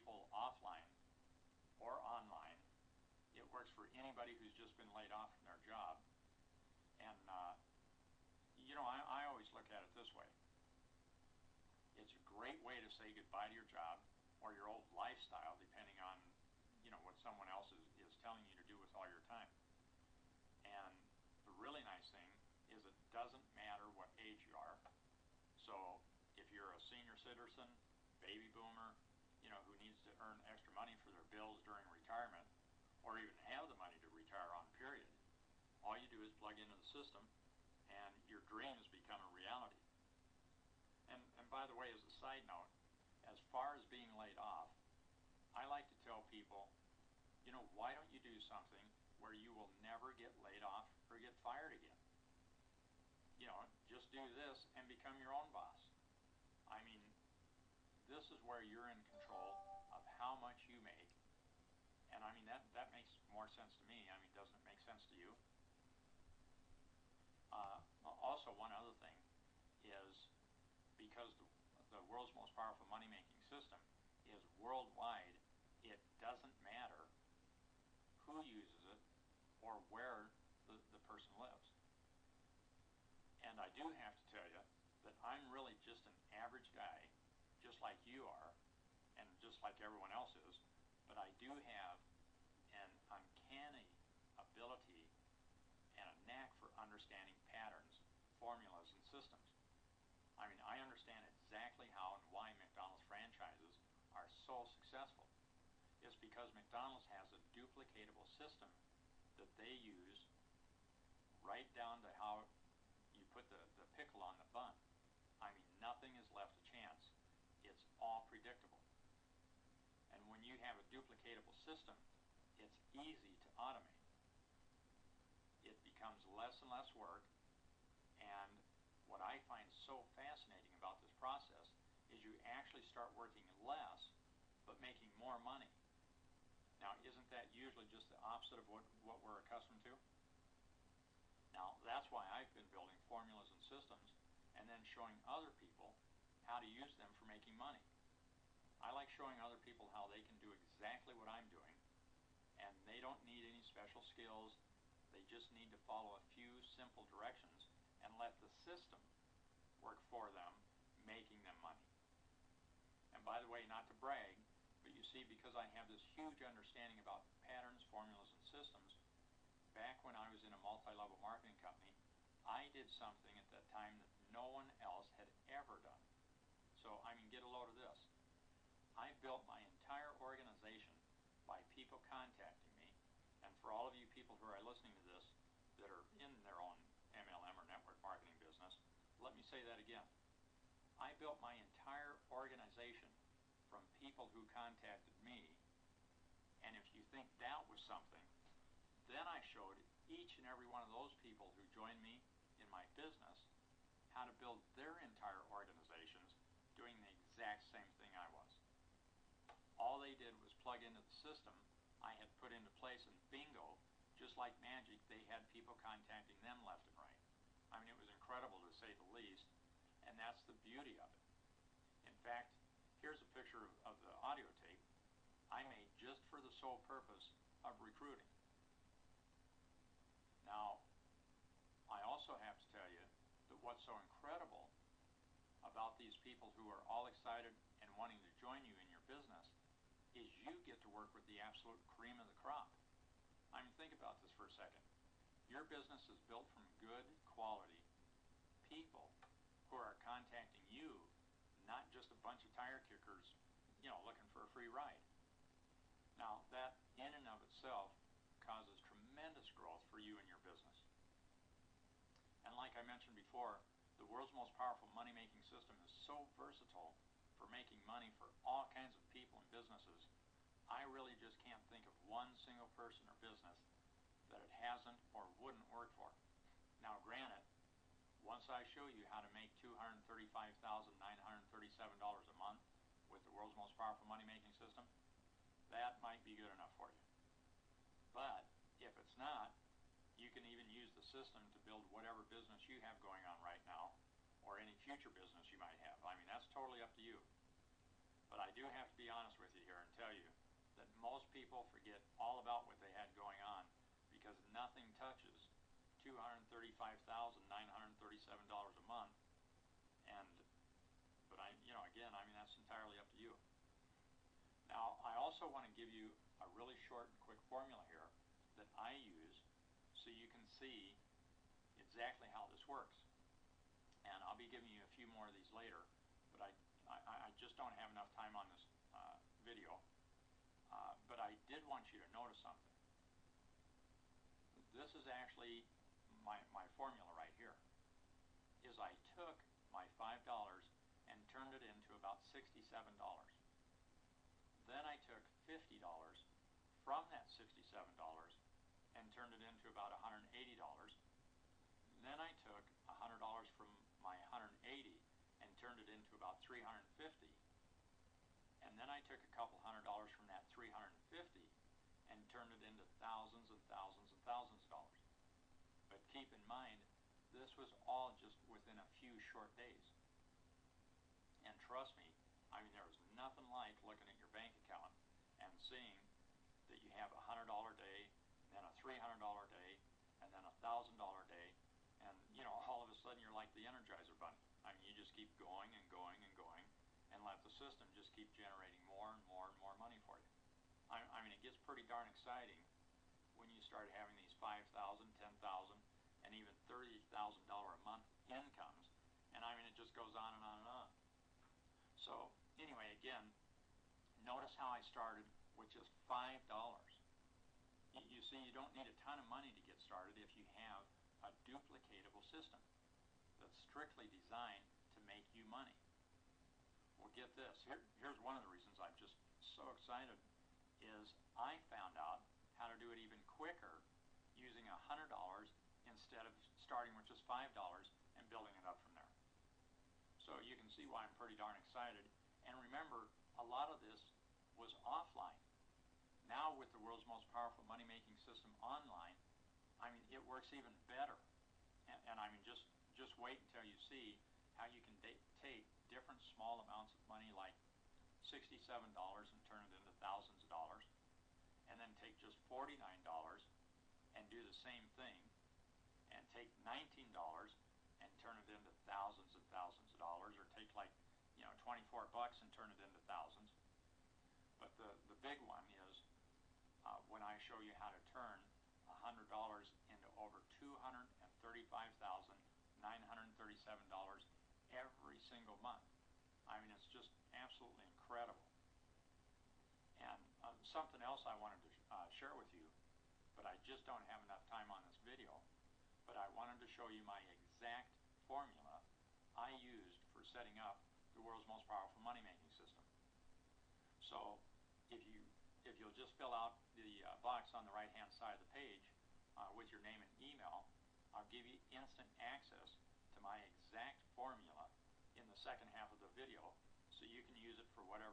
people offline or online. It works for anybody who's just been laid off from their job. And, I always look at it this way. It's a great way to say goodbye to your job or your old lifestyle, depending on, what someone else is telling you to do with all your time. And the really nice thing is it doesn't matter what age you are. So if you're a senior citizen, baby boomer, who needs to earn extra money for their bills during retirement, or even have the money to retire on, period, all you do is plug into the system and your dreams become a reality. And by the way, as a side note, as far as being laid off, I like to tell people, why don't you do something where you will never get laid off or get fired again? Just do this and become your own boss. I mean, this is where you're in control of how much you make. And I mean, that makes more sense to me. I mean, doesn't it make sense to you? Also, one other thing is, because the world's most powerful money-making system is worldwide, it doesn't matter who uses it or where the person lives. And I do have to tell you that I'm really just an average guy, just like you are, and just like everyone else is, but I do have an uncanny ability and a knack for understanding patterns, formulas, and systems. I mean, I understand exactly how and why McDonald's franchises are so successful. It's because McDonald's has a duplicatable system that they use, right down to how you put the pickle on the bun. I mean, nothing is left to chance. It's all predictable. And when you have a duplicatable system, it's easy to automate. It becomes less and less work, and what I find so fascinating about this process is you actually start working less, but making more money. Now, isn't that usually just the opposite of what we're accustomed to? Now, that's why I've been building formulas and systems and then showing other people how to use them for making money. I like showing other people how they can do exactly what I'm doing, and they don't need any special skills. They just need to follow a few simple directions and let the system work for them, making them money. And by the way, not to brag, but you see, because I have this huge understanding about patterns, formulas, and systems, back when I was in a multi-level marketing company, I did something at that time that no one else had ever done. So, I mean, get a load of this. I built my entire organization by people contacting me, and for all of you people who are listening to this that are in their own MLM or network marketing business, let me say that again. I built my entire organization from people who contacted me, and if you think that was something, then I showed each and every one of those people who joined me in my business how to build their entire organizations doing the exact same thing I was. All they did was plug into the system I had put into place, and bingo, just like magic, they had people contacting them left and right. I mean, it was incredible to say the least, and that's the beauty of it. In fact, here's a picture of the audio tape I made just for the sole purpose of recruiting. Now, I also have to tell you that what's so incredible about these people who are all excited and wanting to join you in your business is you get to work with the absolute cream of the crop. I mean, think about this for a second. Your business is built from good quality people who are contacting you, not just a bunch of tire kickers, looking for a free ride. Now, that in and of itself causes tremendous growth for you and your business. And like I mentioned before, the world's most powerful money-making system is so versatile for making money for all kinds of people and businesses. I really just can't think of one single person or business that it hasn't or wouldn't work for. Now, granted, once I show you how to make $235,937 a month with the world's most powerful money-making system, that might be good enough for you. But if it's not, you can even use the system to build whatever business you have going on right now, or any future business you might have. I mean, that's totally up to you. But I do have to be honest with you here and tell you that most people forget all about what they had going on because nothing touches $235,937 a month. And but again, that's entirely up to you. Now, I also want to give you a really short and quick formula here that I use so you can see exactly how this works. And I'll be giving you a few more of these later, but I just don't have enough time on this video. But I did want you to notice something. This is actually my formula right here. Is I took my $5 and turned it into about $67. Then I took $50 from that $67 and turned it into about $180. Then I took $100 from my $180 and turned it into about $350. And then I took a couple $100 from that $350 and turned it into thousands and thousands and thousands of dollars. But keep in mind, this was all just within a few short days. And trust me, there was nothing like looking at your bank account and seeing that you have a $100 day, then a $300 day, and then a $1,000 day, and all of a sudden you're like the Energizer Bunny. You just keep going and going and going, and let the system just keep generating more and more and more money for you. It gets pretty darn exciting when you start having these $5,000, $10,000, and even $30,000 a month incomes, and it just goes on and on and on. So anyway, again, notice how I started with just $5. You see, you don't need a ton of money to get started if you have a duplicatable system that's strictly designed to make you money. Well, get this. Here's one of the reasons I'm just so excited is I found out how to do it even quicker using $100 instead of starting with just $5 and building it up from there. So you can see why I'm pretty darn excited. And remember, a lot of this was offline. Now with the world's most powerful money-making system online, it works even better. And just wait until you see how you can take different small amounts of money like $67 and turn it into thousands of dollars, and then take just $49 and do the same thing, and take $19 and turn it into thousands and thousands of dollars, or take like $24 and turn it into thousands. But the big one is when I show you how to turn $100 into over $235,937 every single month. It's just absolutely incredible. And something else I wanted to share with you, but I just don't have enough time on this video, but I wanted to show you my exact formula I used for setting up the world's most powerful money-making system. So if you'll just fill out the box on the right-hand side of the page with your name and email, I'll give you instant access to my exact formula in the second half of the video, so you can use it for whatever